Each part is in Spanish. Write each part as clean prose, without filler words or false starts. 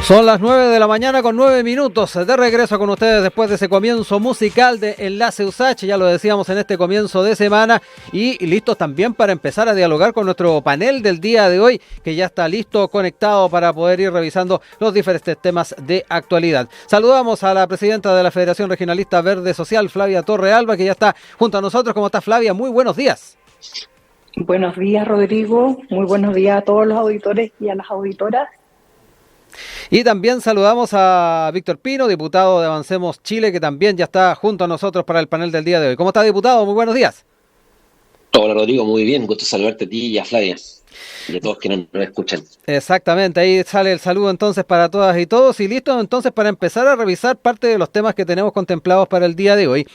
Son las 9 de la mañana con 9 minutos, de regreso con ustedes después de ese comienzo musical de Enlace USACH, ya lo decíamos en este comienzo de semana, y listos también para empezar a dialogar con nuestro panel del día de hoy, que ya está listo, conectado para poder ir revisando los diferentes temas de actualidad. Saludamos a la presidenta de la Federación Regionalista Verde Social, Flavia Torrealba, que ya está junto a nosotros. ¿Cómo está, Flavia? Muy buenos días. Buenos días, Rodrigo. Muy buenos días a todos los auditores y a las auditoras. Y también saludamos a Víctor Pino, diputado de Avancemos Chile, que también ya está junto a nosotros para el panel del día de hoy. ¿Cómo está, diputado? Muy buenos días. Hola, Rodrigo, muy bien, gusto saludarte a ti y a Flavia y a todos que nos escuchan. Exactamente, ahí sale el saludo entonces para todas y todos, y listo entonces para empezar a revisar parte de los temas que tenemos contemplados para el día de hoy.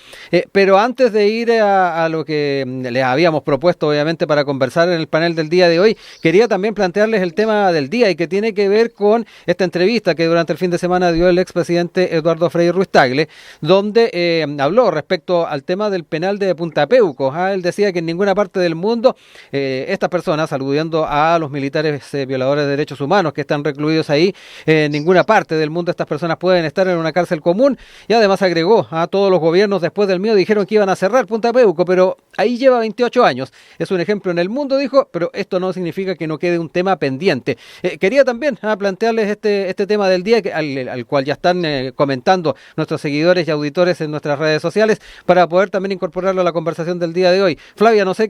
Pero antes de ir a lo que les habíamos propuesto obviamente para conversar en el panel del día de hoy, quería también plantearles el tema del día, y que tiene que ver con esta entrevista que durante el fin de semana dio el expresidente Eduardo Frei Ruiz-Tagle, donde habló respecto al tema del penal de Punta Peuco. Él decía que en ninguna parte del mundo estas personas, aludiendo a los militares violadores de derechos humanos que están recluidos ahí, en ninguna parte del mundo estas personas pueden estar en una cárcel común, y además agregó, a todos los gobiernos después del mío dijeron que iban a cerrar Punta Peuco, pero ahí lleva 28 años, es un ejemplo en el mundo, dijo, pero esto no significa que no quede un tema pendiente. Quería también plantearles este tema del día, al cual ya están comentando nuestros seguidores y auditores en nuestras redes sociales, para poder también incorporarlo a la conversación del día de hoy. Flavia, no sé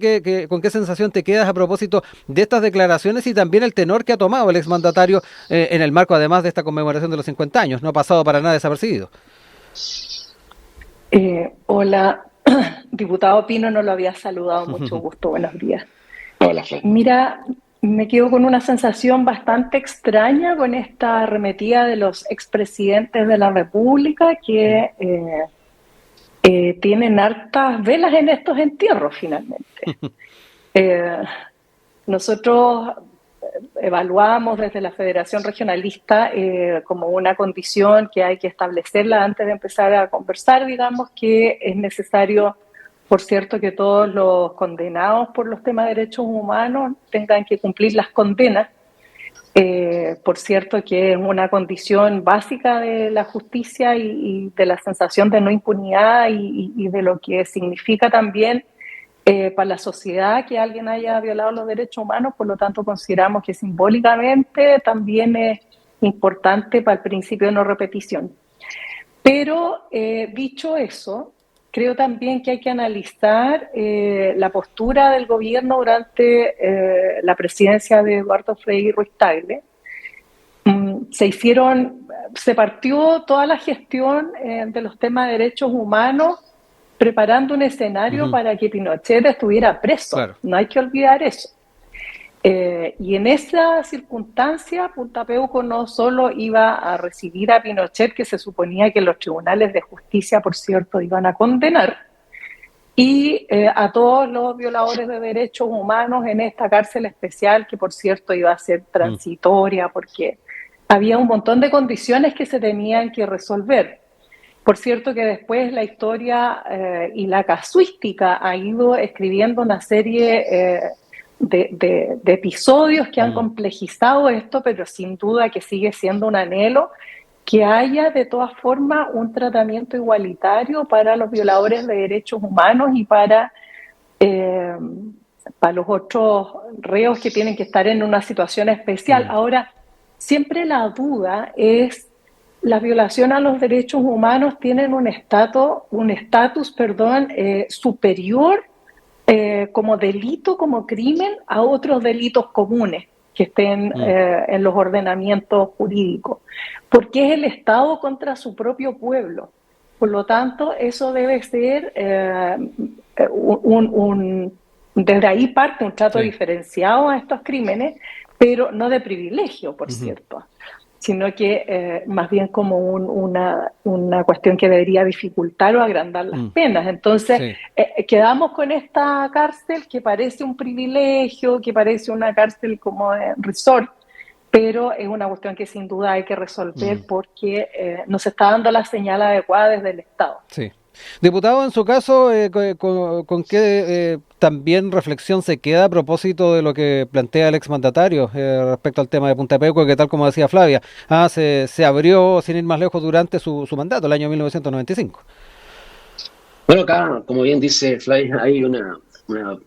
con qué sensación te quedas a propósito de estas declaraciones y también el tenor que ha tomado el exmandatario en el marco además de esta conmemoración de los 50 años. No ha pasado para nada desapercibido. Hola, diputado Pino, no lo había saludado, mucho gusto, buenos días. Hola, Flavia. Mira, me quedo con una sensación bastante extraña con esta arremetida de los expresidentes de la República que tienen hartas velas en estos entierros finalmente. Nosotros evaluamos desde la Federación Regionalista como una condición que hay que establecerla antes de empezar a conversar, digamos, que es necesario, por cierto, que todos los condenados por los temas de derechos humanos tengan que cumplir las condenas. Por cierto, que es una condición básica de la justicia y de la sensación de no impunidad y de lo que significa también para la sociedad que alguien haya violado los derechos humanos. Por lo tanto, consideramos que simbólicamente también es importante para el principio de no repetición. Pero, dicho eso, creo también que hay que analizar la postura del gobierno durante la presidencia de Eduardo Frei Ruiz-Tagle. Se partió toda la gestión de los temas de derechos humanos preparando un escenario para que Pinochet estuviera preso. Claro. No hay que olvidar eso. Y en esa circunstancia, Punta Peuco no solo iba a recibir a Pinochet, que se suponía que los tribunales de justicia, por cierto, iban a condenar, y a todos los violadores de derechos humanos en esta cárcel especial, que por cierto iba a ser transitoria, porque había un montón de condiciones que se tenían que resolver. Por cierto que después la historia y la casuística ha ido escribiendo una serie de episodios que han complejizado esto, pero sin duda que sigue siendo un anhelo que haya de todas formas un tratamiento igualitario para los violadores de derechos humanos y para los otros reos que tienen que estar en una situación especial. Ahora, siempre la duda es: las violaciones a los derechos humanos tienen un estatus superior como delito, como crimen, a otros delitos comunes que estén en los ordenamientos jurídicos, porque es el Estado contra su propio pueblo. Por lo tanto, eso debe ser desde ahí parte un trato diferenciado a estos crímenes, pero no de privilegio, por cierto, sino que más bien como una cuestión que debería dificultar o agrandar las penas. Entonces, quedamos con esta cárcel que parece un privilegio, que parece una cárcel como de resort, pero es una cuestión que sin duda hay que resolver porque no se está dando la señal adecuada desde el Estado. Sí. Diputado, en su caso, ¿con qué también reflexión se queda a propósito de lo que plantea el exmandatario respecto al tema de Punta Peuco, que tal como decía Flavia, se abrió sin ir más lejos durante su mandato, el año 1995? Bueno, acá, como bien dice Flavia, hay una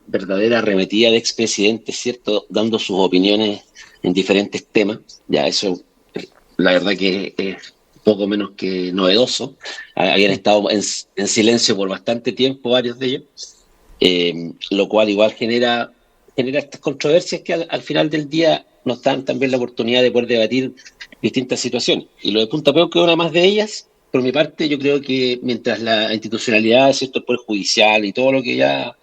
verdadera arremetida de expresidentes, ¿cierto? Dando sus opiniones en diferentes temas. Ya, eso, la verdad que es poco menos que novedoso. Habían estado en silencio por bastante tiempo, varios de ellos, lo cual igual genera estas controversias que al final del día nos dan también la oportunidad de poder debatir distintas situaciones. Y lo de Punta Peuco es una más de ellas. Por mi parte, yo creo que mientras la institucionalidad, ¿cierto?, el Poder Judicial y todo lo que ya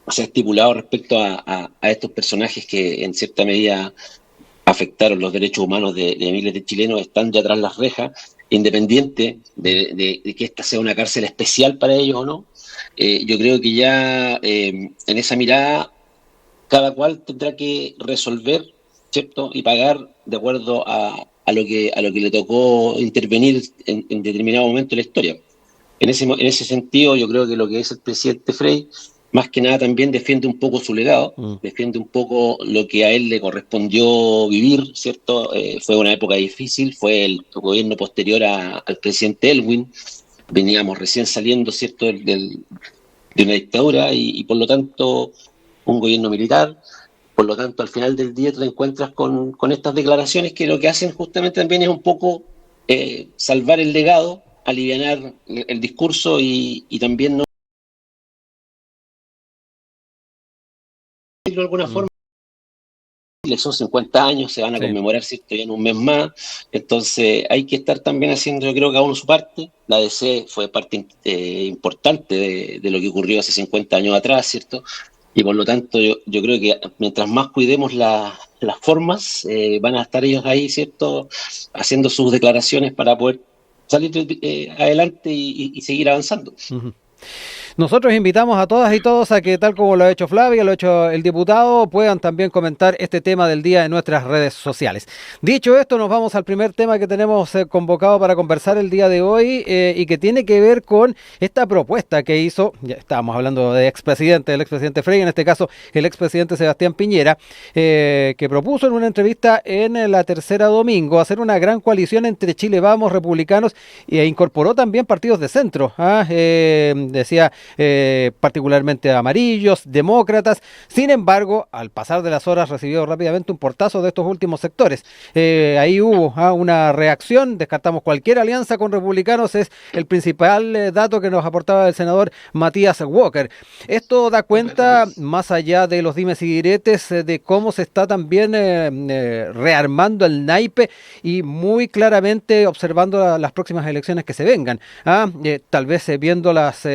se ha estipulado respecto a estos personajes que en cierta medida afectaron los derechos humanos de miles de chilenos, están ya tras las rejas, independiente de que esta sea una cárcel especial para ellos o no. Yo creo que ya en esa mirada cada cual tendrá que resolver, ¿cierto? Y pagar de acuerdo a lo que le tocó intervenir en determinado momento de la historia. En ese sentido, yo creo que lo que es el presidente Frei, más que nada también defiende un poco su legado, defiende un poco lo que a él le correspondió vivir, ¿cierto? Fue una época difícil, fue el gobierno posterior al presidente Elwin, veníamos recién saliendo, ¿cierto?, de una dictadura y por lo tanto un gobierno militar. Por lo tanto, al final del día te encuentras con estas declaraciones que lo que hacen justamente también es un poco salvar el legado, alivianar el discurso y también no decirlo de alguna forma. Son 50 años, se van a conmemorar, ¿cierto?, en un mes más. Entonces hay que estar también haciendo, yo creo, cada uno su parte. La ADC fue parte importante de lo que ocurrió hace 50 años atrás, ¿cierto? Y por lo tanto yo creo que mientras más cuidemos las formas, van a estar ellos ahí, ¿cierto?, haciendo sus declaraciones para poder salir adelante y seguir avanzando. Uh-huh. Nosotros invitamos a todas y todos a que, tal como lo ha hecho Flavia, lo ha hecho el diputado, puedan también comentar este tema del día en nuestras redes sociales. Dicho esto, nos vamos al primer tema que tenemos convocado para conversar el día de hoy y que tiene que ver con esta propuesta que hizo, ya estábamos hablando de del expresidente Frei, en este caso el expresidente Sebastián Piñera, que propuso en una entrevista en La Tercera Domingo hacer una gran coalición entre Chile Vamos, republicanos, e incorporó también partidos de centro, decía particularmente amarillos, demócratas. Sin embargo, al pasar de las horas recibió rápidamente un portazo de estos últimos sectores. Ahí hubo una reacción, descartamos cualquier alianza con republicanos, es el principal dato que nos aportaba el senador Matías Walker. Esto da cuenta, más allá de los dimes y diretes, de cómo se está también rearmando el naipe y muy claramente observando las próximas elecciones que se vengan. Tal vez viendo las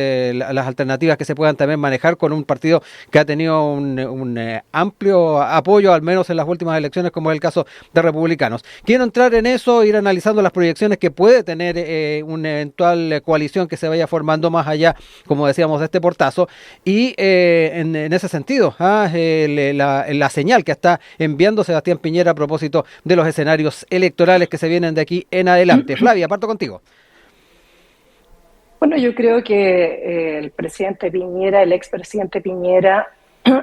alternativas que se puedan también manejar con un partido que ha tenido un amplio apoyo, al menos en las últimas elecciones, como es el caso de republicanos. Quiero entrar en eso, ir analizando las proyecciones que puede tener una eventual coalición que se vaya formando más allá, como decíamos, de este portazo, y en ese sentido, la señal que está enviando Sebastián Piñera a propósito de los escenarios electorales que se vienen de aquí en adelante. Flavia, parto contigo. Bueno, yo creo que el presidente Piñera, el expresidente Piñera,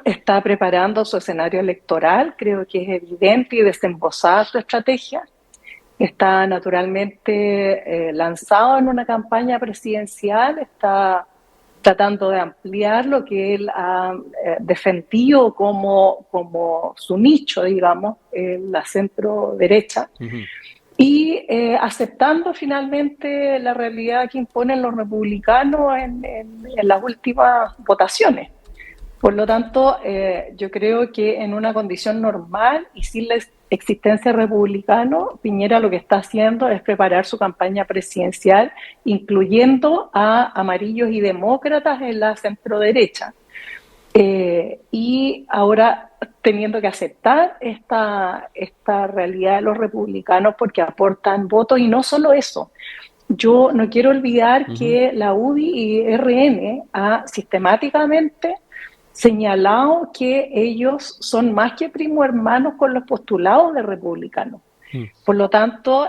está preparando su escenario electoral. Creo que es evidente y desembosada su estrategia. Está naturalmente lanzado en una campaña presidencial, está tratando de ampliar lo que él ha defendido como su nicho, digamos, la centro derecha. Uh-huh. Y aceptando finalmente la realidad que imponen los republicanos en las últimas votaciones. Por lo tanto, yo creo que en una condición normal y sin la existencia de republicanos, Piñera lo que está haciendo es preparar su campaña presidencial, incluyendo a amarillos y demócratas en la centroderecha. Y ahora teniendo que aceptar esta realidad de los republicanos porque aportan votos, y no solo eso. Yo no quiero olvidar que la UDI y RN ha sistemáticamente señalado que ellos son más que primo hermanos con los postulados de republicanos. Por lo tanto,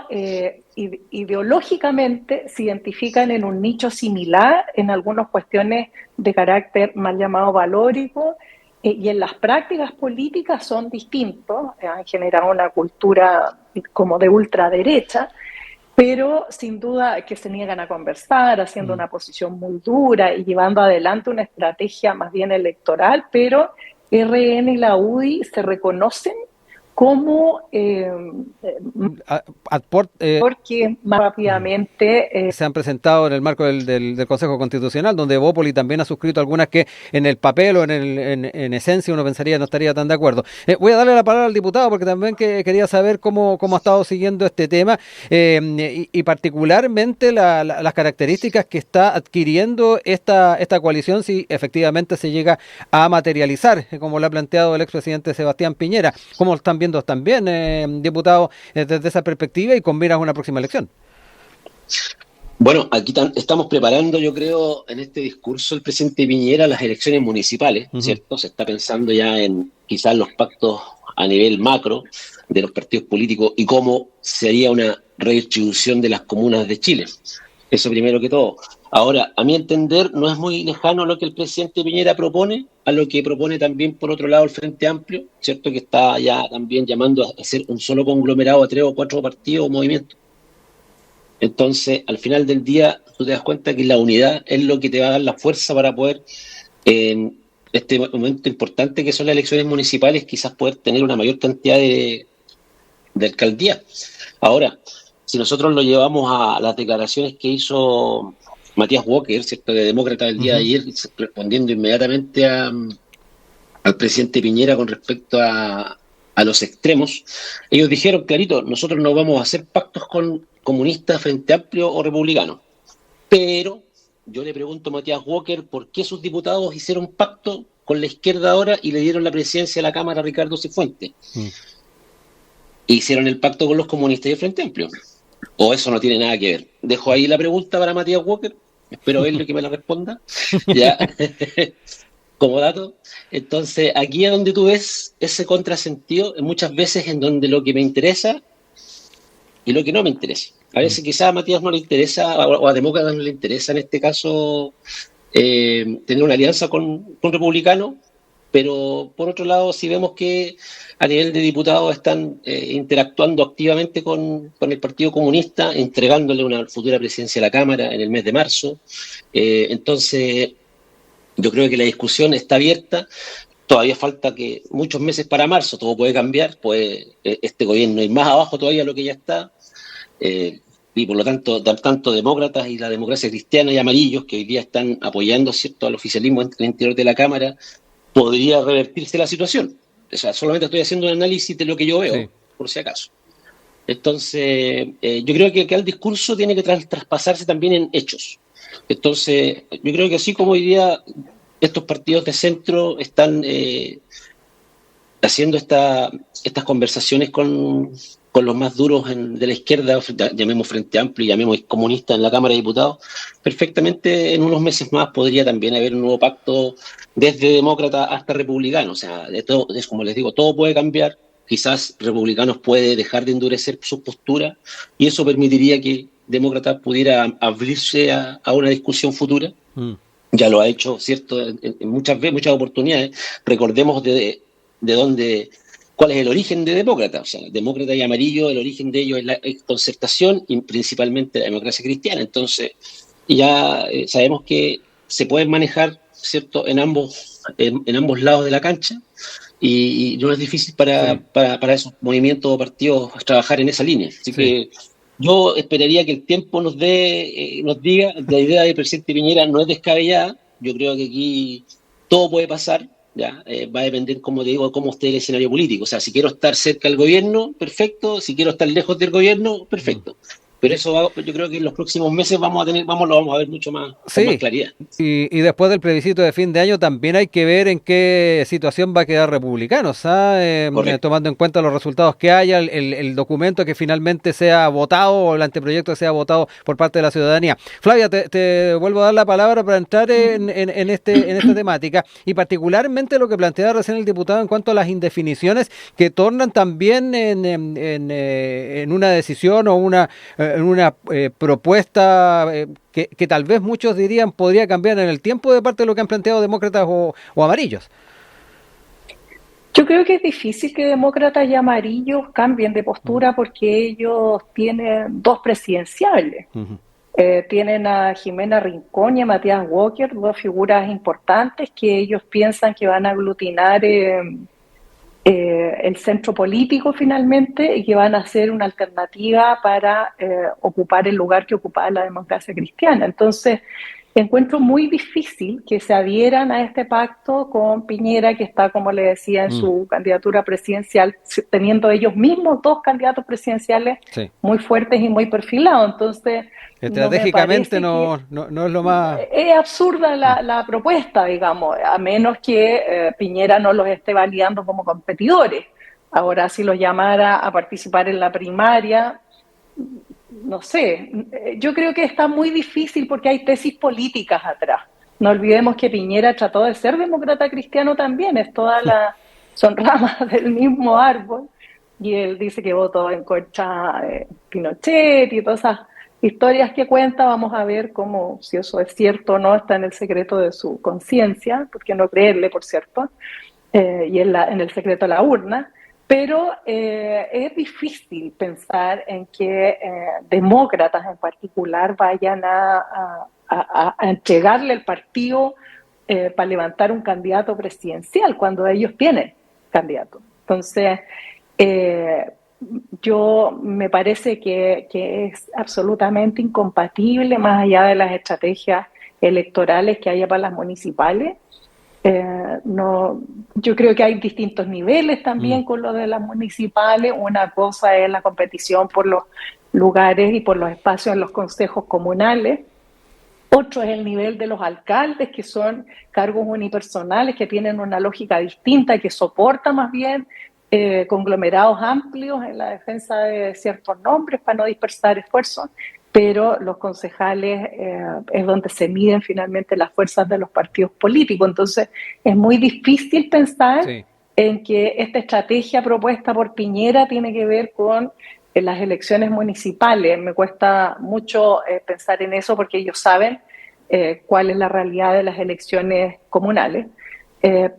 ideológicamente se identifican en un nicho similar en algunas cuestiones de carácter mal llamado valórico, y en las prácticas políticas son distintos, han generado una cultura como de ultraderecha, pero sin duda que se niegan a conversar, haciendo una posición muy dura y llevando adelante una estrategia más bien electoral, pero RN y la UDI se reconocen como porque más rápidamente se han presentado en el marco del Consejo Constitucional, donde Bópoli también ha suscrito algunas que en el papel o en esencia uno pensaría no estaría tan de acuerdo. Voy a darle la palabra al diputado porque también quería saber cómo ha estado siguiendo este tema y particularmente las características que está adquiriendo esta coalición si efectivamente se llega a materializar, como lo ha planteado el expresidente Sebastián Piñera. ¿Cómo están viendo también, diputado, desde esa perspectiva y con miras a una próxima elección? Bueno, aquí estamos preparando, yo creo, en este discurso el presidente Piñera las elecciones municipales, ¿cierto? Se está pensando ya en quizás los pactos a nivel macro de los partidos políticos y cómo sería una redistribución de las comunas de Chile. Eso primero que todo. Ahora, a mi entender, no es muy lejano lo que el presidente Piñera propone a lo que propone también, por otro lado, el Frente Amplio, ¿cierto? Que está ya también llamando a hacer un solo conglomerado a 3 o 4 partidos o movimientos. Entonces, al final del día, tú te das cuenta que la unidad es lo que te va a dar la fuerza para poder, en este momento importante que son las elecciones municipales, quizás poder tener una mayor cantidad de alcaldías. Ahora, si nosotros lo llevamos a las declaraciones que hizo Matías Walker, ¿cierto?, de Demócrata el día de ayer, respondiendo inmediatamente al presidente Piñera con respecto a los extremos, ellos dijeron clarito, nosotros no vamos a hacer pactos con comunistas, Frente Amplio o republicanos. Pero yo le pregunto a Matías Walker por qué sus diputados hicieron pacto con la izquierda ahora y le dieron la presidencia de la Cámara a Ricardo Cifuentes. Hicieron el pacto con los comunistas y el Frente Amplio. ¿O eso no tiene nada que ver? Dejo ahí la pregunta para Matías Walker. Espero él que me la responda. Ya. Como dato. Entonces, aquí es donde tú ves ese contrasentido, muchas veces en donde lo que me interesa y lo que no me interesa. A veces quizás a Matías no le interesa, o a Demócratas no le interesa en este caso tener una alianza con republicanos, pero por otro lado, si vemos que a nivel de diputados están interactuando activamente con el Partido Comunista, entregándole una futura presidencia a la Cámara en el mes de marzo. Entonces, yo creo que la discusión está abierta. Todavía falta que muchos meses para marzo, todo puede cambiar, pues este gobierno ir más abajo todavía de lo que ya está. Y por lo tanto demócratas y la democracia cristiana y amarillos que hoy día están apoyando, ¿cierto?, al oficialismo en el interior de la Cámara, podría revertirse la situación. O sea, solamente estoy haciendo un análisis de lo que yo veo, por si acaso. Entonces, yo creo que el discurso tiene que traspasarse también en hechos. Entonces, yo creo que así como hoy día estos partidos de centro están haciendo estas conversaciones con los más duros de la izquierda, llamemos Frente Amplio, llamemos comunistas en la Cámara de Diputados, perfectamente en unos meses más podría también haber un nuevo pacto desde demócrata hasta republicano. O sea, es como les digo, todo puede cambiar. Quizás republicanos puede dejar de endurecer su postura y eso permitiría que demócratas pudiera abrirse a una discusión futura. Ya lo ha hecho, ¿cierto?, en muchas oportunidades. Recordemos cuál es el origen de demócrata. O sea, demócrata y amarillo, el origen de ellos es la concertación y principalmente la democracia cristiana. Entonces, ya sabemos que se pueden manejar, ¿cierto?, en ambos lados de la cancha y no es difícil para esos movimientos o partidos trabajar en esa línea. Así que yo esperaría que el tiempo nos diga, la idea del presidente Piñera no es descabellada. Yo creo que aquí todo puede pasar. Ya, va a depender, como te digo, cómo esté el escenario político. O sea, si quiero estar cerca del gobierno, perfecto. Si quiero estar lejos del gobierno, perfecto. Pero eso yo creo que en los próximos meses lo vamos a ver mucho más, sí, con más claridad. Y después del plebiscito de fin de año también hay que ver en qué situación va a quedar Republicanos, tomando en cuenta los resultados que haya, el documento que finalmente sea votado o el anteproyecto que sea votado por parte de la ciudadanía. Flavia, te vuelvo a dar la palabra para entrar en esta temática y particularmente lo que planteaba recién el diputado en cuanto a las indefiniciones que tornan también en una decisión o en una propuesta que tal vez muchos dirían podría cambiar en el tiempo de parte de lo que han planteado demócratas o amarillos. Yo creo que es difícil que demócratas y amarillos cambien de postura porque ellos tienen dos presidenciables. Uh-huh. Tienen a Jimena Rincón y a Matías Walker, dos figuras importantes que ellos piensan que van a aglutinar el centro político finalmente y que van a ser una alternativa para ocupar el lugar que ocupaba la democracia cristiana. Entonces, encuentro muy difícil que se adhieran a este pacto con Piñera, que está, como le decía, en su candidatura presidencial, teniendo ellos mismos dos candidatos presidenciales muy fuertes y muy perfilados. Entonces, estratégicamente no es lo más... Es absurda la propuesta, digamos, a menos que Piñera no los esté validando como competidores. Ahora, si los llamara a participar en la primaria, no sé, yo creo que está muy difícil porque hay tesis políticas atrás. No olvidemos que Piñera trató de ser demócrata cristiano también, son ramas del mismo árbol, y él dice que votó en contra de Pinochet y todas esas historias que cuenta. Vamos a ver cómo, si eso es cierto o no, está en el secreto de su conciencia, porque no creerle, por cierto, y en el secreto de la urna. Pero es difícil pensar en que demócratas en particular vayan a entregarle el partido para levantar un candidato presidencial cuando ellos tienen candidato. Entonces, yo me parece que es absolutamente incompatible, más allá de las estrategias electorales que haya para las municipales. Yo creo que hay distintos niveles también con lo de las municipales. Una cosa es la competición por los lugares y por los espacios en los consejos comunales. Otro es el nivel de los alcaldes, que son cargos unipersonales que tienen una lógica distinta, que soporta más bien conglomerados amplios en la defensa de ciertos nombres para no dispersar esfuerzos. Pero los concejales es donde se miden finalmente las fuerzas de los partidos políticos. Entonces, es muy difícil pensar en que esta estrategia propuesta por Piñera tiene que ver con las elecciones municipales. Me cuesta mucho pensar en eso porque ellos saben cuál es la realidad de las elecciones comunales.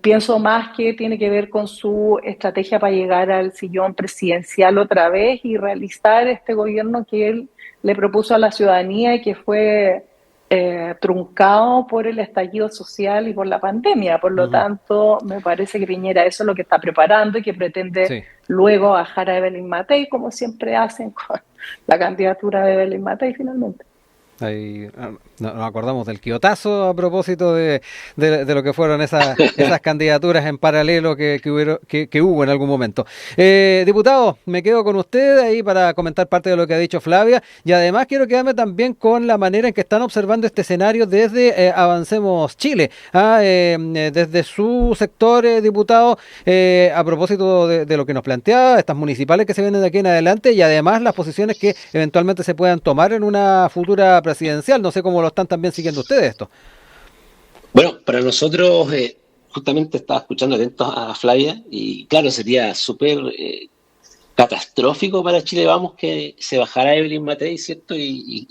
Pienso más que tiene que ver con su estrategia para llegar al sillón presidencial otra vez y realizar este gobierno que él le propuso a la ciudadanía y que fue truncado por el estallido social y por la pandemia. Por lo tanto, me parece que Piñera eso es lo que está preparando y que pretende luego bajar a Evelyn Matei, como siempre hacen con la candidatura de Evelyn Matei finalmente. Ahí nos acordamos del quiotazo a propósito de lo que fueron esas candidaturas en paralelo que hubo en algún momento. Diputado, me quedo con usted ahí para comentar parte de lo que ha dicho Flavia y además quiero quedarme también con la manera en que están observando este escenario desde Avancemos Chile, desde su sector, diputado, a propósito de lo que nos planteaba, estas municipales que se vienen de aquí en adelante y además las posiciones que eventualmente se puedan tomar en una futura presidencial. No sé cómo lo están también siguiendo ustedes esto. Bueno, para nosotros, justamente estaba escuchando atentos a Flavia y claro, sería súper catastrófico para Chile Vamos que se bajara Evelyn Matei, ¿cierto? Y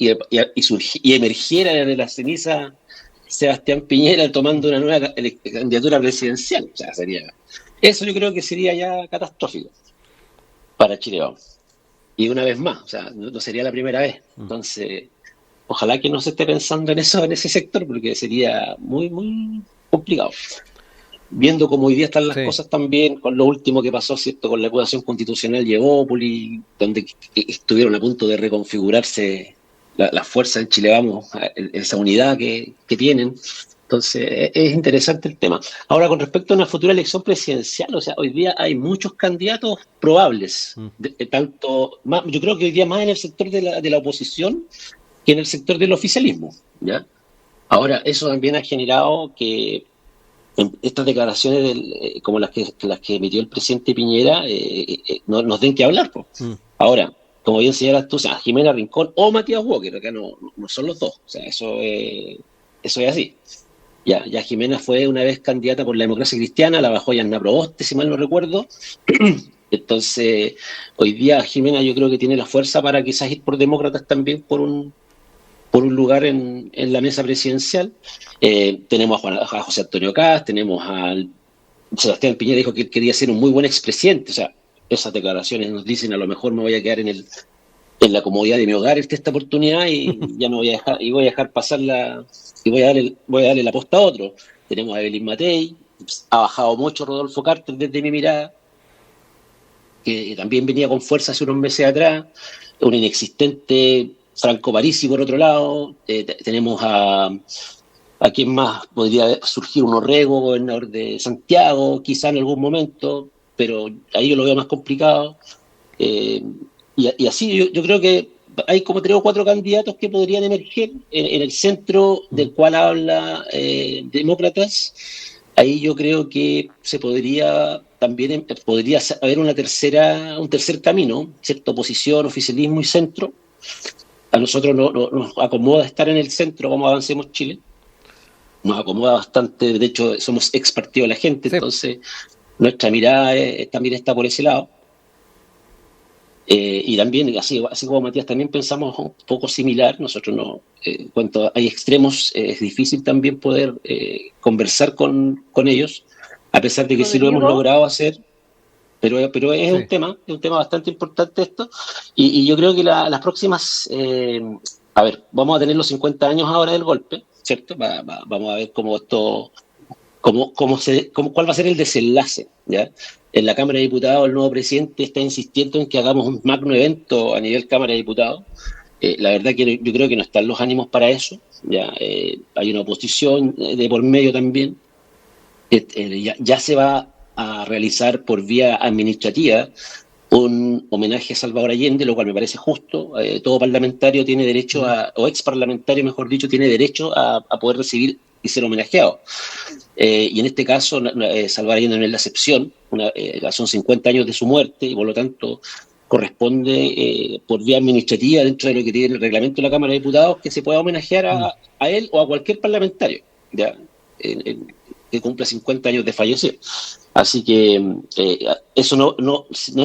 emergiera de la ceniza Sebastián Piñera tomando una nueva candidatura presidencial. O sea, eso yo creo que sería ya catastrófico para Chile Vamos. Y una vez más, o sea, no sería la primera vez. Entonces, ojalá que no se esté pensando en eso en ese sector, porque sería muy, muy complicado. Viendo cómo hoy día están las cosas también, con lo último que pasó, ¿cierto? Con la acusación constitucional de Evópolis, donde estuvieron a punto de reconfigurarse las fuerzas en Chile Vamos, esa unidad que tienen. Entonces, es interesante el tema. Ahora, con respecto a una futura elección presidencial, o sea, hoy día hay muchos candidatos probables, tanto, más, yo creo que hoy día más en el sector de la oposición que en el sector del oficialismo, ¿ya? Ahora, eso también ha generado que estas declaraciones como las que emitió el presidente Piñera nos den que hablar, pues. Ahora, como bien señalas tú, o sea, Jimena Rincón o Matías Walker, acá no son los dos, o sea, eso es así. Ya Jimena fue una vez candidata por la Democracia Cristiana, la bajó Yanna Proboste, si mal no recuerdo. Entonces, hoy día Jimena yo creo que tiene la fuerza para quizás ir por Demócratas también por un lugar en la mesa presidencial. Tenemos a José Antonio Kast, tenemos al Sebastián Piñera, dijo que él quería ser un muy buen expresidente. O sea, esas declaraciones nos dicen, a lo mejor me voy a quedar en la comodidad de mi hogar esta oportunidad y ya me voy a dejar pasar y voy a darle la posta a otro. Tenemos a Evelyn Matei, ha bajado mucho Rodolfo Carter desde mi mirada, que también venía con fuerza hace unos meses atrás, un inexistente Franco Parisi por otro lado. Tenemos a quién más podría surgir, un Orrego, gobernador de Santiago, quizá en algún momento, pero ahí yo lo veo más complicado. Y así yo creo que hay como 3 o 4 candidatos que podrían emerger en el centro del cual habla Demócratas. Ahí yo creo que podría haber un tercer camino, ¿cierto? Oposición, oficialismo y centro. A nosotros nos acomoda estar en el centro como Avancemos Chile. Nos acomoda bastante, de hecho somos ex partido de la gente, sí. Entonces nuestra mirada también está por ese lado. Y también, así como Matías, también pensamos un poco similar. Nosotros cuando hay extremos, es difícil también poder conversar con ellos, a pesar de que sí lo hemos logrado hacer. Pero es un tema bastante importante esto. Y yo creo que las próximas, vamos a tener los 50 años ahora del golpe, ¿cierto? Vamos a ver cómo esto, cuál va a ser el desenlace, ¿ya? En la Cámara de Diputados el nuevo presidente está insistiendo en que hagamos un magno evento a nivel Cámara de Diputados. La verdad que yo creo que no están los ánimos para eso. Ya hay una oposición de por medio también. Ya se va a realizar por vía administrativa un homenaje a Salvador Allende, lo cual me parece justo. Todo parlamentario tiene derecho o ex parlamentario, mejor dicho, tiene derecho a poder recibir y ser homenajeado. Y en este caso, Salvador Allende no es la excepción. Son 50 años de su muerte y por lo tanto corresponde por vía administrativa, dentro de lo que tiene el reglamento de la Cámara de Diputados, que se pueda homenajear a él o a cualquier parlamentario, ¿ya? Que cumpla 50 años de fallecido. Así que eso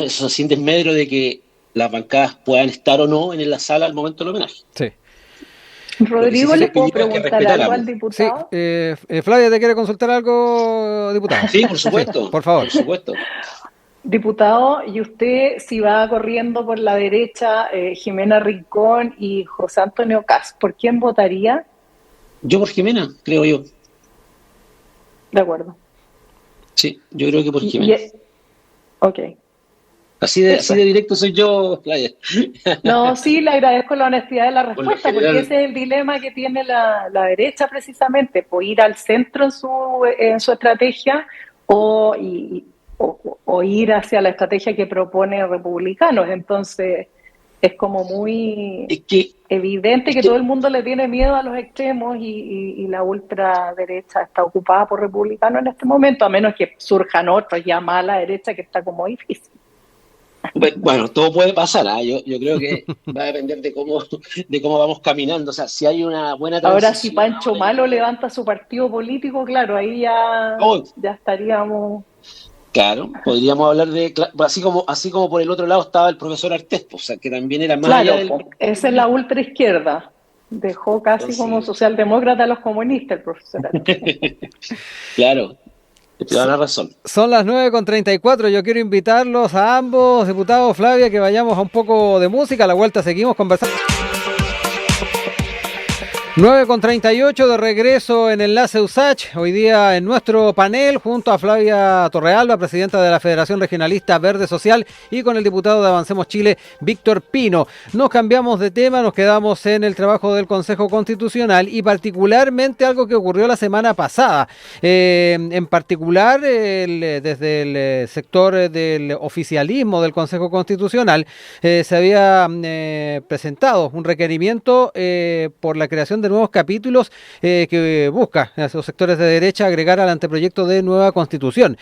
eso sin desmedro de que las bancadas puedan estar o no en la sala al momento del homenaje. Sí. Rodrigo, ¿le puedo preguntar algo al diputado? Sí. Flavia, ¿te quiere consultar algo, diputado? Sí, por supuesto. Sí, por favor. Por supuesto. Diputado, ¿y usted si va corriendo por la derecha Jimena Rincón y José Antonio Kast, por quién votaría? Yo por Jimena, creo yo. De acuerdo. Sí, yo creo que por Jimena. Ok. Así de directo soy yo, Playa. No, sí, le agradezco la honestidad de la respuesta, porque ese es el dilema que tiene la derecha precisamente, por ir al centro en su estrategia o ir hacia la estrategia que propone Republicanos. Entonces, es como muy evidente que todo el mundo le tiene miedo a los extremos y la ultraderecha está ocupada por Republicanos en este momento, a menos que surjan otros ya más a la derecha, que está como difícil. Bueno, todo puede pasar, ¿eh? Yo creo que va a depender de cómo vamos caminando. O sea, si hay una buena transición. Ahora, si Pancho Malo levanta su partido político, claro, ahí ya estaríamos. Claro, podríamos hablar de, así como por el otro lado estaba el profesor Artés, o sea, que también era más allá del... Esa es la ultraizquierda. Dejó casi como socialdemócrata a los comunistas el profesor Artés. Claro. Te da la razón. Son las 9:34. Yo quiero invitarlos a ambos, diputado Flavia, que vayamos a un poco de música. A la vuelta seguimos conversando. 9:38 de regreso en Enlace USACH, hoy día en nuestro panel junto a Flavia Torrealba, presidenta de la Federación Regionalista Verde Social, y con el diputado de Avancemos Chile, Víctor Pino. Nos cambiamos de tema, nos quedamos en el trabajo del Consejo Constitucional y particularmente algo que ocurrió la semana pasada. En particular, desde el sector del oficialismo del Consejo Constitucional se había presentado un requerimiento por la creación de nuevos capítulos que busca a esos sectores de derecha agregar al anteproyecto de nueva constitución.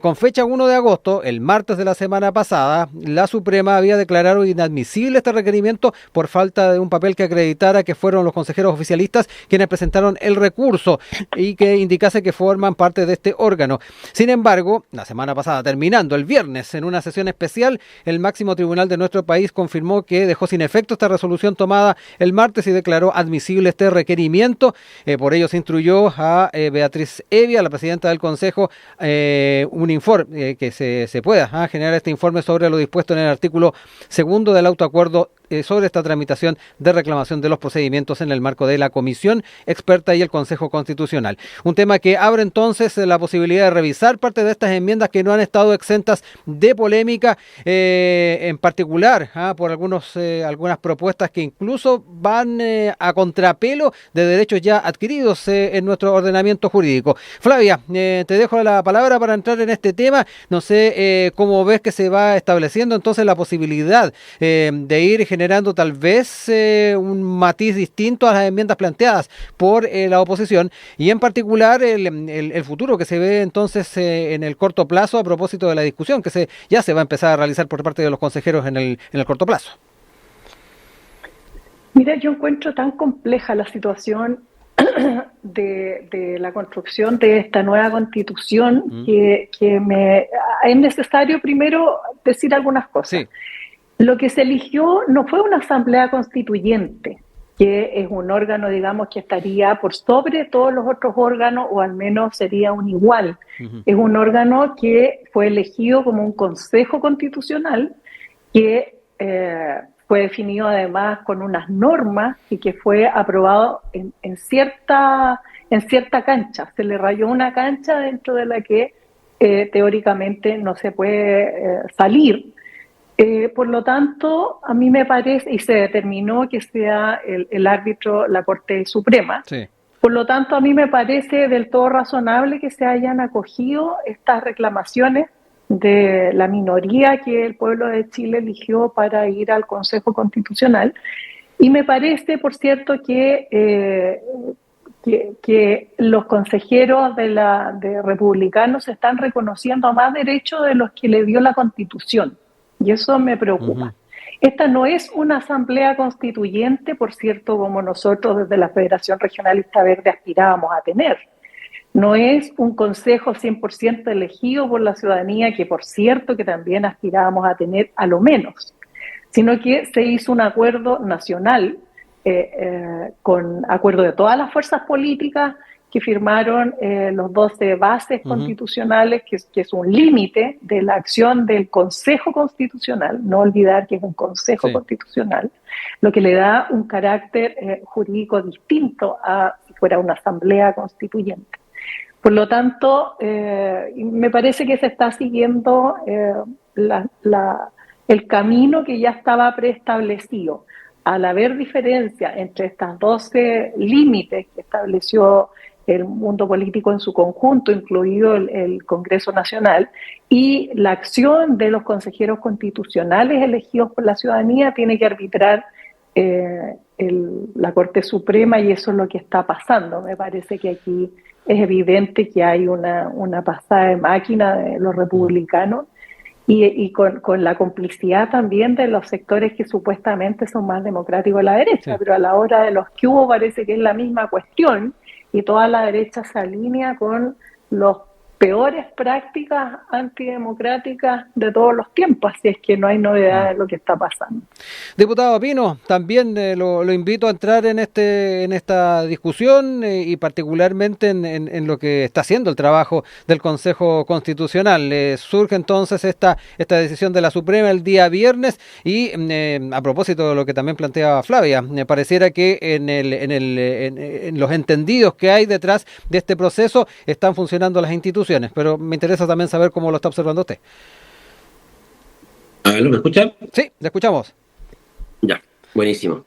Con fecha 1 de agosto, el martes de la semana pasada, la Suprema había declarado inadmisible este requerimiento por falta de un papel que acreditara que fueron los consejeros oficialistas quienes presentaron el recurso y que indicase que forman parte de este órgano. Sin embargo, la semana pasada, terminando el viernes en una sesión especial, el máximo tribunal de nuestro país confirmó que dejó sin efecto esta resolución tomada el martes y declaró admisible este requerimiento. Por ello se instruyó a Beatriz Evia, la presidenta del Consejo, un informe, que se pueda generar este informe sobre lo dispuesto en el artículo 2 del autoacuerdo sobre esta tramitación de reclamación de los procedimientos en el marco de la Comisión Experta y el Consejo Constitucional. Un tema que abre entonces la posibilidad de revisar parte de estas enmiendas que no han estado exentas de polémica, en particular por algunas propuestas que incluso van a contrapelo de derechos ya adquiridos en nuestro ordenamiento jurídico. Flavia, te dejo la palabra para entrar en este tema. No sé cómo ves que se va estableciendo entonces la posibilidad de ir generando tal vez un matiz distinto a las enmiendas planteadas por la oposición y en particular el futuro que se ve entonces en el corto plazo a propósito de la discusión que ya se va a empezar a realizar por parte de los consejeros en el corto plazo. Mira, yo encuentro tan compleja la situación de la construcción de esta nueva constitución que es necesario primero decir algunas cosas. Sí. Lo que se eligió no fue una asamblea constituyente, que es un órgano, digamos, que estaría por sobre todos los otros órganos, o al menos sería un igual. Es un órgano que fue elegido como un consejo constitucional que fue definido además con unas normas y que fue aprobado en cierta cancha. Se le rayó una cancha dentro de la que teóricamente no se puede salir. Por lo tanto, a mí me parece, y se determinó que sea el árbitro la Corte Suprema, sí. Por lo tanto, a mí me parece del todo razonable que se hayan acogido estas reclamaciones de la minoría que el pueblo de Chile eligió para ir al Consejo Constitucional. Y me parece, por cierto, que los consejeros de republicanos están reconociendo más derechos de los que le dio la Constitución. Y eso me preocupa. Esta no es una asamblea constituyente, por cierto, como nosotros desde la Federación Regionalista Verde aspirábamos a tener. No es un consejo 100% elegido por la ciudadanía, que por cierto que también aspirábamos a tener a lo menos, sino que se hizo un acuerdo nacional, con acuerdo de todas las fuerzas políticas que firmaron los 12 bases constitucionales, que es un límite de la acción del Consejo Constitucional, no olvidar que es un Consejo Constitucional, lo que le da un carácter jurídico distinto a si fuera una asamblea constituyente. Por lo tanto, me parece que se está siguiendo el camino que ya estaba preestablecido. Al haber diferencia entre estas 12 límites que estableció el mundo político en su conjunto, incluido el Congreso Nacional, y la acción de los consejeros constitucionales elegidos por la ciudadanía, tiene que arbitrar la Corte Suprema, y eso es lo que está pasando. Me parece que aquí es evidente que hay una pasada de máquina de los republicanos y con la complicidad también de los sectores que supuestamente son más democráticos de la derecha, pero a la hora de los que hubo parece que es la misma cuestión, y toda la derecha se alinea con los peores prácticas antidemocráticas de todos los tiempos, así es que no hay novedad de lo que está pasando. Diputado Pino, también lo invito a entrar en esta discusión y particularmente en lo que está haciendo el trabajo del Consejo Constitucional. Surge entonces esta decisión de la Suprema el día viernes y a propósito de lo que también planteaba Flavia, me pareciera que en los entendidos que hay detrás de este proceso están funcionando las instituciones, pero me interesa también saber cómo lo está observando usted. ¿Me escuchan? Sí, le escuchamos. Ya, buenísimo.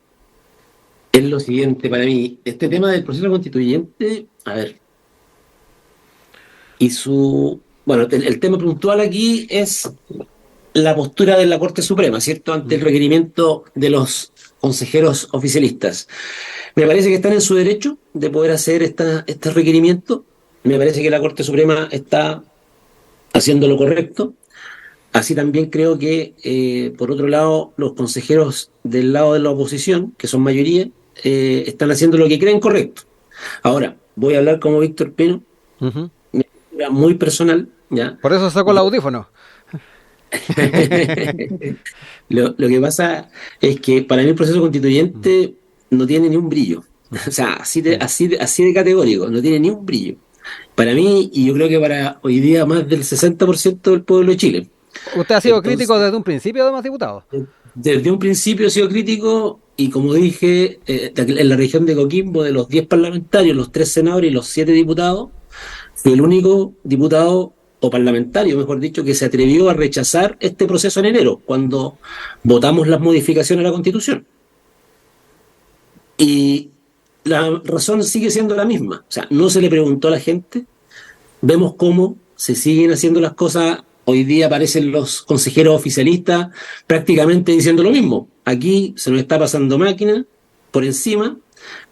Es lo siguiente para mí, este tema del proceso constituyente, a ver, el tema puntual aquí es la postura de la Corte Suprema, ¿cierto?, ante el requerimiento de los consejeros oficialistas. Me parece que están en su derecho de poder hacer este requerimiento. Me parece que la Corte Suprema está haciendo lo correcto. Así también creo que, por otro lado, los consejeros del lado de la oposición, que son mayoría, están haciendo lo que creen correcto. Ahora, voy a hablar como Víctor Pino, muy personal, ¿ya? Por eso sacó el audífono. Lo que pasa es que para mí el proceso constituyente no tiene ni un brillo. O sea, así de categórico, no tiene ni un brillo. Para mí, y yo creo que para hoy día más del 60% del pueblo de Chile. ¿Usted ha sido crítico desde un principio, además, diputado? Desde un principio he sido crítico y, como dije, en la región de Coquimbo, de los 10 parlamentarios, los 3 senadores y los 7 diputados, fui el único diputado o parlamentario, mejor dicho, que se atrevió a rechazar este proceso en enero, cuando votamos las modificaciones a la Constitución. Y la razón sigue siendo la misma. O sea, no se le preguntó a la gente. Vemos cómo se siguen haciendo las cosas. Hoy día aparecen los consejeros oficialistas prácticamente diciendo lo mismo. Aquí se nos está pasando máquina por encima,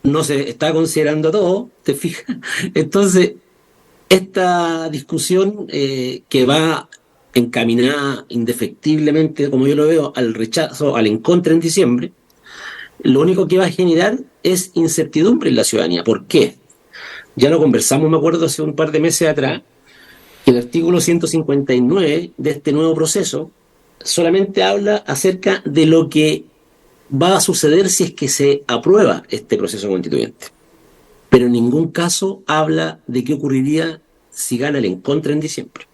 no se está considerando todo, ¿te fijas? Entonces, esta discusión que va encaminada indefectiblemente, como yo lo veo, al rechazo, al en contra en diciembre, lo único que va a generar es incertidumbre en la ciudadanía. ¿Por qué? Ya lo conversamos, me acuerdo, hace un par de meses atrás, que el artículo 159 de este nuevo proceso solamente habla acerca de lo que va a suceder si es que se aprueba este proceso constituyente. Pero en ningún caso habla de qué ocurriría si gana el en contra en diciembre.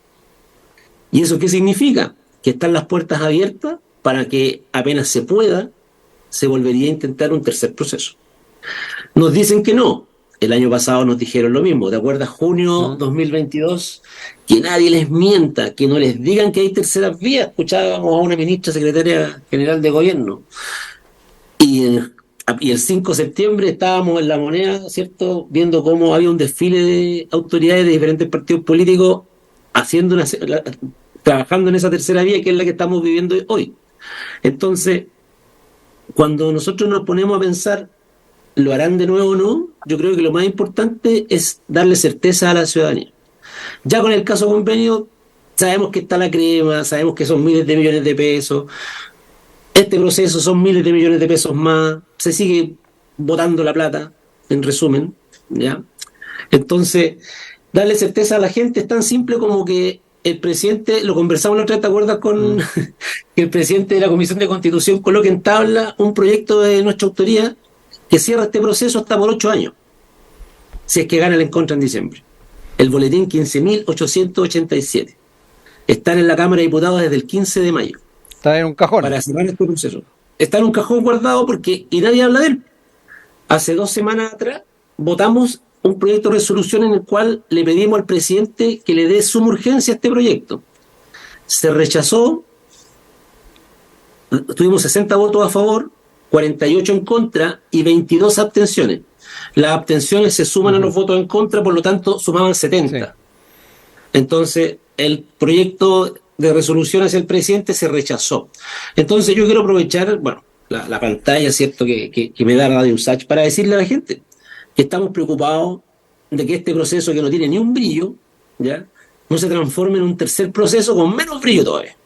¿Y eso qué significa? Que están las puertas abiertas para que apenas se pueda, se volvería a intentar un tercer proceso. Nos dicen que no. El año pasado nos dijeron lo mismo. ¿Te acuerdas? Junio 2022, que nadie les mienta, que no les digan que hay terceras vías. Escuchábamos a una ministra secretaria general de gobierno. Y el 5 de septiembre estábamos en La Moneda, ¿cierto?, viendo cómo había un desfile de autoridades de diferentes partidos políticos trabajando en esa tercera vía, que es la que estamos viviendo hoy. Entonces, cuando nosotros nos ponemos a pensar, ¿lo harán de nuevo o no? Yo creo que lo más importante es darle certeza a la ciudadanía. Ya con el caso convenio, sabemos que está la crema, sabemos que son miles de millones de pesos. Este proceso son miles de millones de pesos más, se sigue botando la plata, en resumen, ¿ya? Entonces, darle certeza a la gente es tan simple como que el presidente, lo conversamos la otra vez, ¿te acuerdas? Que el presidente de la Comisión de Constitución coloque en tabla un proyecto de nuestra autoría que cierra este proceso hasta por 8 años, si es que gana el en contra en diciembre. El boletín 15.887. Están en la Cámara de Diputados desde el 15 de mayo. Está en un cajón. Para cerrar este proceso. Está en un cajón guardado y nadie habla de él. Hace 2 semanas atrás votamos un proyecto de resolución en el cual le pedimos al presidente que le dé suma urgencia a este proyecto. Se rechazó, tuvimos 60 votos a favor, 48 en contra y 22 abstenciones. Las abstenciones se suman a los votos en contra, por lo tanto sumaban 70. Sí. Entonces, el proyecto de resolución hacia el presidente se rechazó. Entonces yo quiero aprovechar, la pantalla, ¿cierto?, que me da Radio USACH para decirle a la gente que estamos preocupados de que este proceso, que no tiene ni un brillo, ¿ya?, no se transforme en un tercer proceso con menos brillo todavía.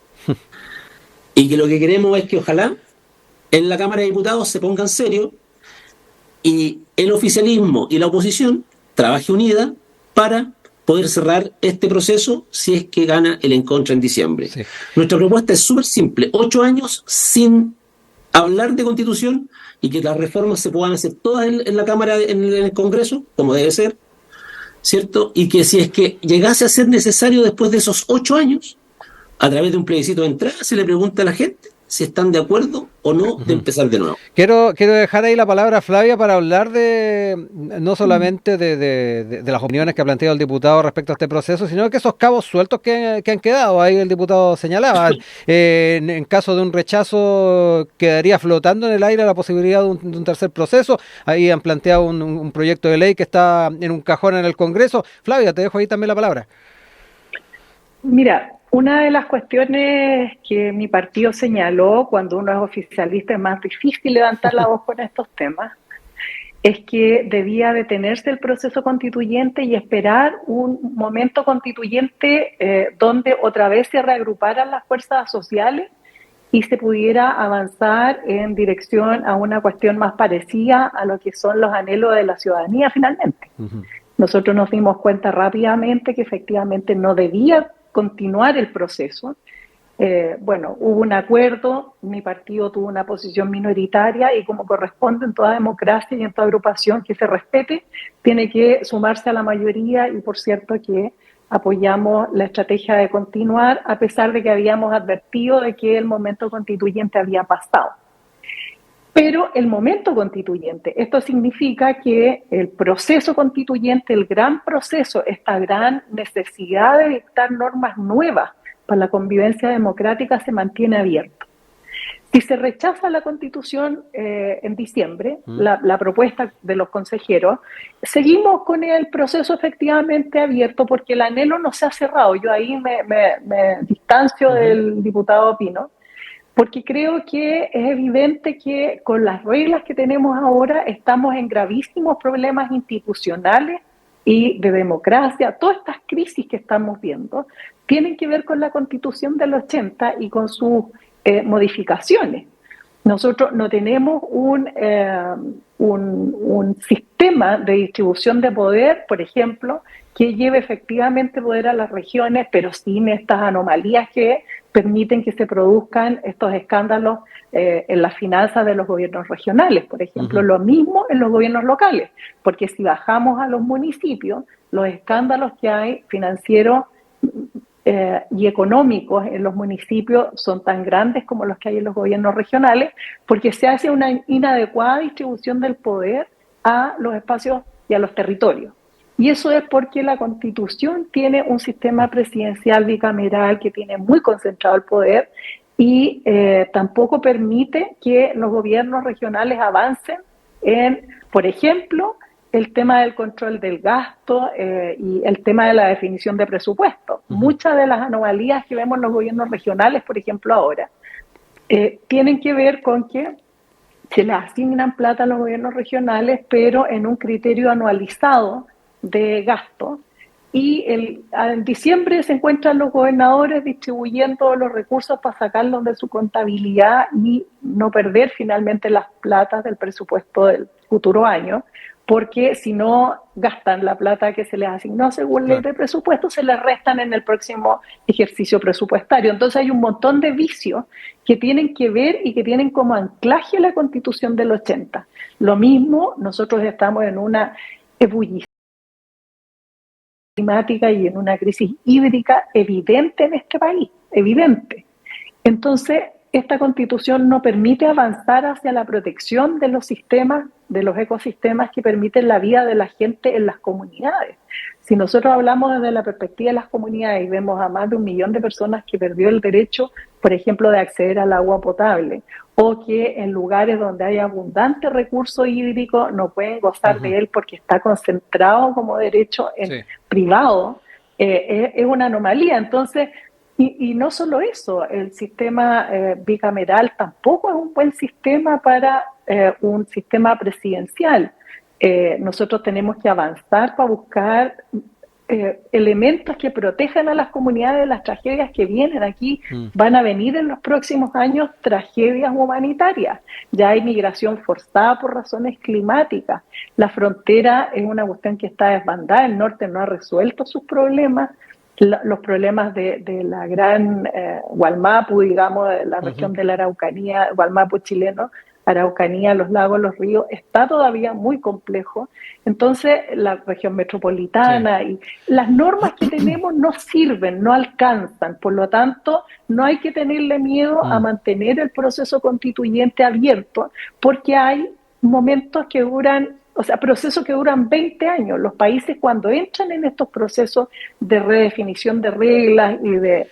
Y que lo que queremos es que ojalá en la Cámara de Diputados se pongan serios y el oficialismo y la oposición trabaje unida para poder cerrar este proceso si es que gana el en contra en diciembre. Sí. Nuestra propuesta es súper simple, 8 años sin hablar de constitución y que las reformas se puedan hacer todas en la Cámara, en el Congreso, como debe ser, ¿cierto? Y que si es que llegase a ser necesario después de esos 8 años, a través de un plebiscito de entrada, se le pregunta a la gente si están de acuerdo o no de empezar de nuevo. Quiero dejar ahí la palabra a Flavia para hablar de no solamente de las opiniones que ha planteado el diputado respecto a este proceso, sino que esos cabos sueltos que han quedado. Ahí el diputado señalaba, en caso de un rechazo quedaría flotando en el aire la posibilidad de un tercer proceso. Ahí han planteado un proyecto de ley que está en un cajón en el Congreso. Flavia, te dejo ahí también la palabra. Mira, una de las cuestiones que mi partido señaló cuando uno es oficialista es más difícil levantar la voz con estos temas, es que debía detenerse el proceso constituyente y esperar un momento constituyente donde otra vez se reagruparan las fuerzas sociales y se pudiera avanzar en dirección a una cuestión más parecida a lo que son los anhelos de la ciudadanía finalmente. Uh-huh. Nosotros nos dimos cuenta rápidamente que efectivamente no debía continuar el proceso. Hubo un acuerdo, mi partido tuvo una posición minoritaria y como corresponde en toda democracia y en toda agrupación que se respete, tiene que sumarse a la mayoría y por cierto que apoyamos la estrategia de continuar a pesar de que habíamos advertido de que el momento constituyente había pasado. Pero el momento constituyente, esto significa que el proceso constituyente, el gran proceso, esta gran necesidad de dictar normas nuevas para la convivencia democrática se mantiene abierto. Si se rechaza la Constitución en diciembre, la propuesta de los consejeros, seguimos con el proceso efectivamente abierto porque el anhelo no se ha cerrado. Yo ahí me distancio del diputado Pino, porque creo que es evidente que con las reglas que tenemos ahora estamos en gravísimos problemas institucionales y de democracia. Todas estas crisis que estamos viendo tienen que ver con la Constitución del 80 y con sus modificaciones. Nosotros no tenemos un sistema de distribución de poder, por ejemplo, que lleve efectivamente poder a las regiones, pero sin estas anomalías que permiten que se produzcan estos escándalos en las finanzas de los gobiernos regionales, por ejemplo. Lo mismo en los gobiernos locales, porque si bajamos a los municipios, los escándalos que hay financieros y económicos en los municipios son tan grandes como los que hay en los gobiernos regionales, porque se hace una inadecuada distribución del poder a los espacios y a los territorios. Y eso es porque la Constitución tiene un sistema presidencial bicameral que tiene muy concentrado el poder y tampoco permite que los gobiernos regionales avancen en, por ejemplo, el tema del control del gasto y el tema de la definición de presupuesto. Muchas de las anomalías que vemos en los gobiernos regionales, por ejemplo ahora, tienen que ver con que se les asignan plata a los gobiernos regionales, pero en un criterio anualizado de gasto, y en diciembre se encuentran los gobernadores distribuyendo los recursos para sacarlos de su contabilidad y no perder finalmente las platas del presupuesto del futuro año, porque si no gastan la plata que se les asignó según ley de presupuesto, se les restan en el próximo ejercicio presupuestario. Entonces hay un montón de vicios que tienen que ver y que tienen como anclaje la Constitución del 80. Lo mismo, nosotros estamos en una ebullición climática y en una crisis hídrica evidente en este país, evidente. Entonces, esta Constitución no permite avanzar hacia la protección de los sistemas, de los ecosistemas que permiten la vida de la gente en las comunidades. Si nosotros hablamos desde la perspectiva de las comunidades y vemos a más de 1 millón de personas que perdió el derecho, por ejemplo, de acceder al agua potable, o que en lugares donde hay abundante recurso hídrico no pueden gozar de él porque está concentrado como derecho en privado, es una anomalía. Entonces, y no solo eso, el sistema bicameral tampoco es un buen sistema para un sistema presidencial. Nosotros tenemos que avanzar para buscar elementos que protejan a las comunidades de las tragedias que vienen aquí. Van a venir en los próximos años tragedias humanitarias. Ya hay migración forzada por razones climáticas. La frontera es una cuestión que está desbandada. El norte no ha resuelto sus problemas. Los problemas de la gran Gualmapu, digamos, de la región de la Araucanía, Gualmapu chileno, Araucanía, los lagos, los ríos, está todavía muy complejo. Entonces, la región metropolitana y las normas que tenemos no sirven, no alcanzan. Por lo tanto, no hay que tenerle miedo a mantener el proceso constituyente abierto, porque hay momentos que duran, o sea, procesos que duran 20 años. Los países, cuando entran en estos procesos de redefinición de reglas y de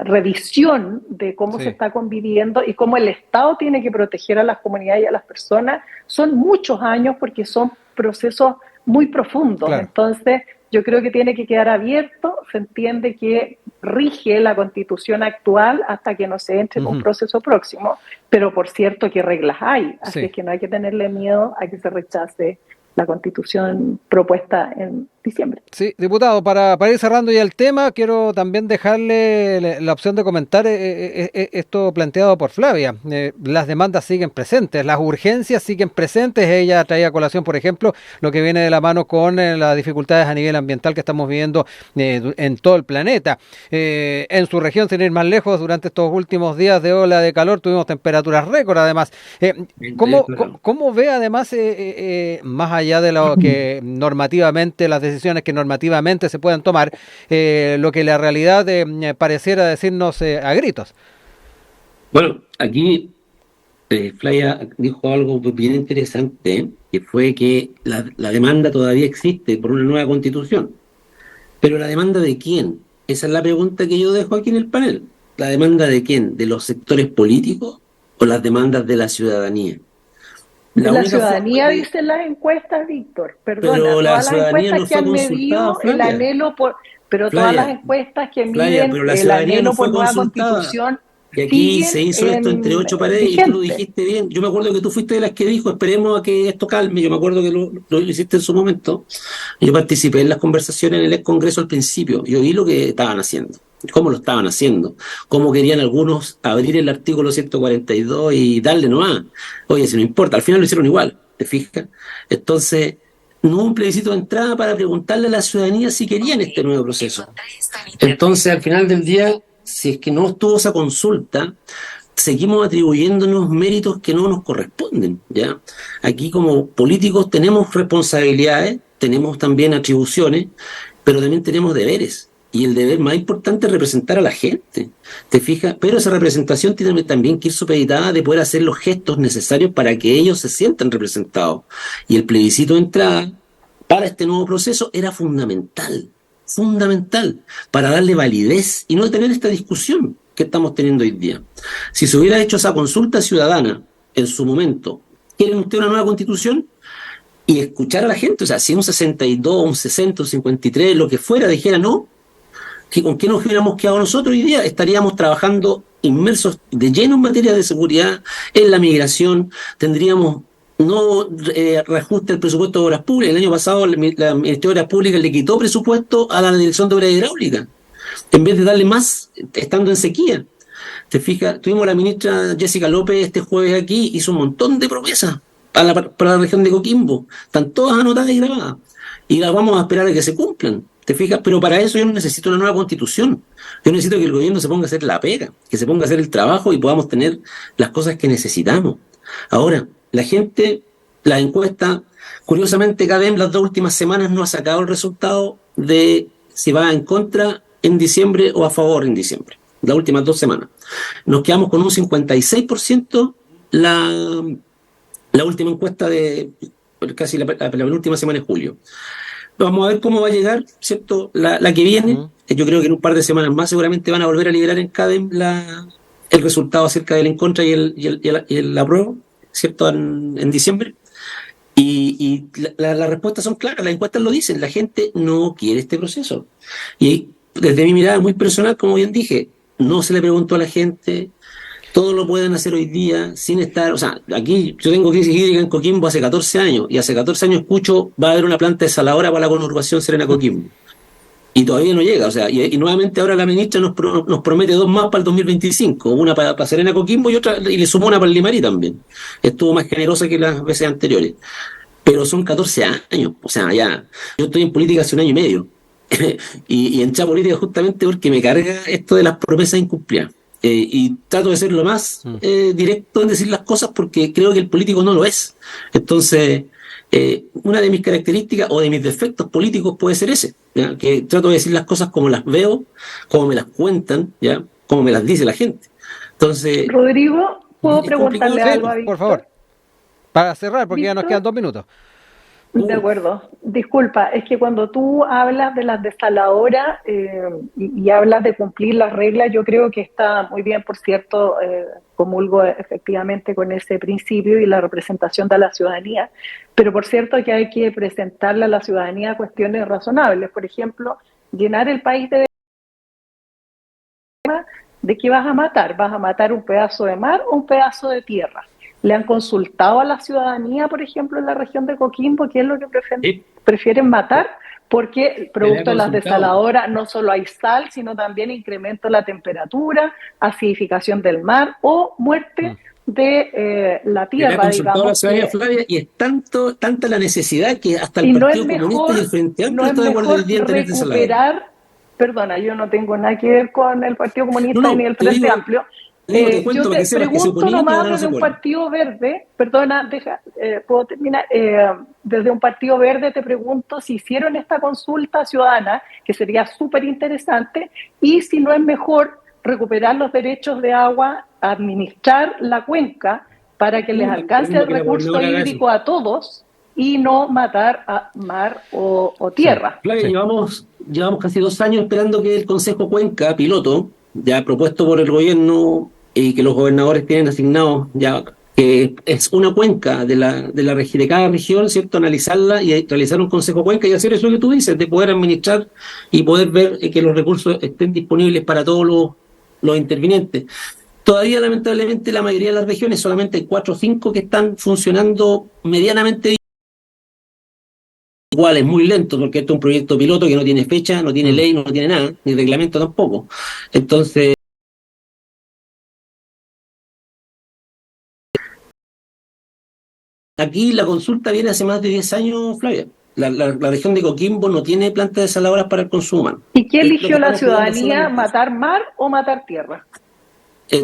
revisión de cómo se está conviviendo y cómo el Estado tiene que proteger a las comunidades y a las personas, son muchos años porque son procesos muy profundos. Claro. Entonces, yo creo que tiene que quedar abierto. Se entiende que rige la Constitución actual hasta que no se entre en un proceso próximo, pero por cierto, ¿qué reglas hay? Así es que no hay que tenerle miedo a que se rechace la Constitución propuesta en diciembre. Sí, diputado, para ir cerrando ya el tema, quiero también dejarle la opción de comentar esto planteado por Flavia. Las demandas siguen presentes, las urgencias siguen presentes. Ella traía a colación, por ejemplo, lo que viene de la mano con las dificultades a nivel ambiental que estamos viviendo en todo el planeta. En su región, sin ir más lejos, durante estos últimos días de ola de calor tuvimos temperaturas récord, además. ¿Cómo ve, además, más allá de lo que normativamente, las decisiones que normativamente se puedan tomar, lo que la realidad pareciera decirnos a gritos? Bueno, aquí Flavia dijo algo bien interesante, que fue que la demanda todavía existe por una nueva constitución. Pero ¿la demanda de quién? Esa es la pregunta que yo dejo aquí en el panel. ¿La demanda de quién? ¿De los sectores políticos o las demandas de la ciudadanía? La ciudadanía dicen las encuestas, Víctor, perdona, pero todas las encuestas que han medido el anhelo por, pero todas las encuestas que miden el anhelo por nueva constitución. Y aquí se hizo esto entre 8 paredes vigente. Y tú lo dijiste bien. Yo me acuerdo que tú fuiste de las que dijo, esperemos a que esto calme. Yo me acuerdo que lo hiciste en su momento. Yo participé en las conversaciones en el Congreso al principio. Yo vi lo que estaban haciendo, cómo lo estaban haciendo, cómo querían algunos abrir el artículo 142 y darle nomás. Oye, si no importa, al final lo hicieron igual, ¿te fijas? Entonces, no hubo un plebiscito de entrada para preguntarle a la ciudadanía si querían este nuevo proceso. Entonces, al final del día, si es que no estuvo esa consulta, seguimos atribuyéndonos méritos que no nos corresponden, ¿ya? Aquí como políticos tenemos responsabilidades, tenemos también atribuciones, pero también tenemos deberes. Y el deber más importante es representar a la gente, ¿te fijas? Pero esa representación tiene también que ir supeditada de poder hacer los gestos necesarios para que ellos se sientan representados. Y el plebiscito de entrada para este nuevo proceso era fundamental, para darle validez y no tener esta discusión que estamos teniendo hoy día. Si se hubiera hecho esa consulta ciudadana en su momento, ¿quieren usted una nueva constitución? Y escuchar a la gente, o sea, si un 62, un 60, un 53, lo que fuera, dijera no, ¿con qué nos hubiéramos quedado nosotros hoy día? Estaríamos trabajando inmersos de lleno en materia de seguridad, en la migración, tendríamos no reajuste el presupuesto de obras públicas. El año pasado la Ministerio de Obras Públicas le quitó presupuesto a la Dirección de Obras Hidráulicas, en vez de darle más estando en sequía. ¿Te fijas? Tuvimos a la ministra Jessica López este jueves aquí, hizo un montón de promesas para la región de Coquimbo. Están todas anotadas y grabadas. Y las vamos a esperar a que se cumplan. ¿Te fijas? Pero para eso yo no necesito una nueva constitución. Yo necesito que el gobierno se ponga a hacer la pega, que se ponga a hacer el trabajo y podamos tener las cosas que necesitamos. Ahora, la gente, la encuesta, curiosamente CADEM las 2 últimas semanas no ha sacado el resultado de si va en contra en diciembre o a favor en diciembre. Las últimas 2 semanas. Nos quedamos con un 56% la última encuesta de casi la última semana de julio. Vamos a ver cómo va a llegar, ¿cierto? La que viene. Yo creo que en un par de semanas más seguramente van a volver a liberar en CADEM el resultado acerca del en contra y el apruebo, ¿cierto? En diciembre. Y las respuestas son claras, las encuestas lo dicen, la gente no quiere este proceso. Y desde mi mirada muy personal, como bien dije, no se le preguntó a la gente, todo lo pueden hacer hoy día sin estar, o sea, aquí yo tengo crisis hídrica en Coquimbo hace 14 años, y hace 14 años escucho, va a haber una planta desaladora para la conurbación Serena Coquimbo. Y todavía no llega, o sea, y nuevamente ahora la ministra nos promete 2 más para el 2025, una para Serena Coquimbo y otra, y le sumó una para el Limarí también. Estuvo más generosa que las veces anteriores. Pero son 14 años, o sea, ya, yo estoy en política hace 1 año y medio, y entré a política justamente porque me carga esto de las promesas incumplidas. Y trato de ser lo más directo en decir las cosas porque creo que el político no lo es. Entonces, una de mis características o de mis defectos políticos puede ser ese, ¿ya? Que trato de decir las cosas como las veo, como me las cuentan, ¿ya? Como me las dice la gente. Entonces, Rodrigo, ¿puedo preguntarle algo a Víctor? Por favor, para cerrar, porque ¿Víctor? ya nos quedan 2 minutos. De acuerdo. Disculpa, es que cuando tú hablas de las desaladoras y hablas de cumplir las reglas, yo creo que está muy bien, por cierto, comulgo efectivamente con ese principio y la representación de la ciudadanía, pero por cierto que hay que presentarle a la ciudadanía cuestiones razonables. Por ejemplo, llenar el país de qué vas a matar. ¿Vas a matar un pedazo de mar o un pedazo de tierra? ¿Le han consultado a la ciudadanía, por ejemplo, en la región de Coquimbo, qué es lo que prefieren matar? Porque producto de las desaladoras no solo hay sal, sino también incremento de la temperatura, acidificación del mar o muerte de la tierra, digamos. Flavia, y es tanta la necesidad que hasta el Partido Comunista y el Frente Amplio está de acuerdo en el día en tener desaladora. Perdona, yo no tengo nada que ver con el Partido Comunista ni el Frente Amplio. Yo te pregunto nomás desde un partido verde, perdona, puedo terminar, desde un partido verde te pregunto si hicieron esta consulta ciudadana, que sería súper interesante, y si no es mejor recuperar los derechos de agua, administrar la cuenca para que les alcance el recurso hídrico a todos y no matar a mar o tierra. Sí. Flavia, llevamos casi 2 años esperando que el Consejo Cuenca piloto, ya propuesto por el gobierno y que los gobernadores tienen asignado, ya que es una cuenca de cada región, ¿cierto? Analizarla y realizar un Consejo Cuenca y hacer eso que tú dices, de poder administrar y poder ver que los recursos estén disponibles para todos los intervinientes. Todavía, lamentablemente, la mayoría de las regiones, solamente hay 4 o 5 que están funcionando medianamente bien. Igual es muy lento porque este es un proyecto piloto que no tiene fecha, no tiene ley, no tiene nada, ni reglamento tampoco. Entonces, aquí la consulta viene hace más de 10 años, Flavia. La región de Coquimbo no tiene plantas desaladoras para el consumo humano. ¿Y qué eligió la ciudadanía? ¿Matar mar o matar tierra?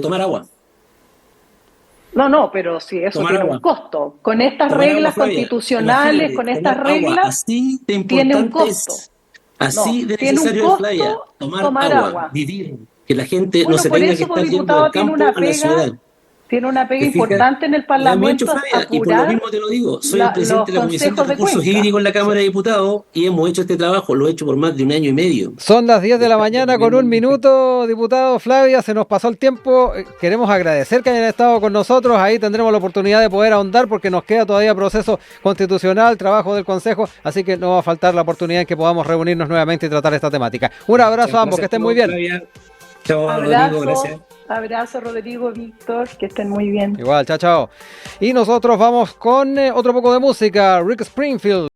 Tomar agua. No, pero si eso tiene un costo. Con estas reglas constitucionales, con estas reglas, así de tiene un costo. Así de necesario, Flavia, tomar agua, vivir, que la gente no se tenga que estar yendo del campo a la ciudad. Tiene una pega importante en el Parlamento. Y por lo mismo te lo digo, soy el presidente de la Comisión de Recursos Hídricos en la Cámara de Diputados y hemos hecho este trabajo, lo he hecho por más de 1 año y medio. Son las 10 de la mañana con 1 minuto, diputado Flavia, se nos pasó el tiempo. Queremos agradecer que hayan estado con nosotros, ahí tendremos la oportunidad de poder ahondar porque nos queda todavía proceso constitucional, trabajo del Consejo, así que no va a faltar la oportunidad en que podamos reunirnos nuevamente y tratar esta temática. Un abrazo a ambos, que estén muy bien. Flavia. Chao, Rodrigo, gracias. Abrazo, Rodrigo, Víctor, que estén muy bien. Igual, chao. Y nosotros vamos con otro poco de música, Rick Springfield.